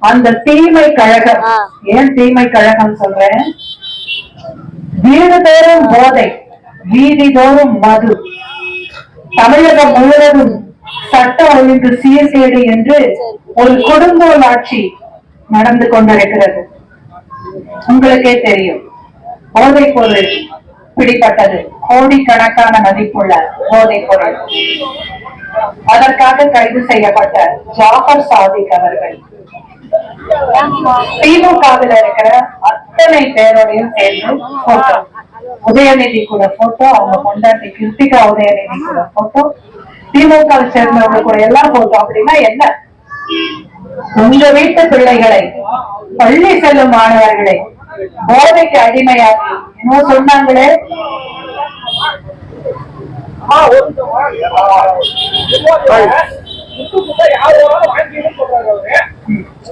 அந்த தீமை கழகம். ஏன் தீமை கழகம் சொல்றேன்? வீடுதோறும் போதை, வீதி தோறும் மது, தமிழகம் முழுவதும் சட்ட ஒழுங்கு சீர்கேடு என்று ஒரு கொடுங்கோல் ஆட்சி நடந்து கொண்டிருக்கிறது. உங்களுக்கே தெரியும், போதைப் பொருள் பிடிப்பட்டது, கோடிக்கணக்கான மதிப்புள்ள போதைப் பொருள். அதற்காக கைது செய்யப்பட்ட ஜாஃபர் சாதிக் அவர்கள் திமுகவில் இருக்கிற அத்தனை பேரோடையும் சேர்ந்து போட்டோ, உதயநிதி கூட போட்டோ, அவங்க கொண்டாட்டி கிருத்திகா உதயநிதி கூட போட்டோ, திமுக சேர்ந்தவங்க கூட எல்லாம் போட்டோ. அப்படின்னா என்ன? உங்க வீட்டு பிள்ளைகளை, பள்ளி செல்லும் மாணவர்களை போதைக்கு அடிமையாக்கி இன்னும் சொன்னாங்களே, யாரும் வாங்கி சொல்றாங்க.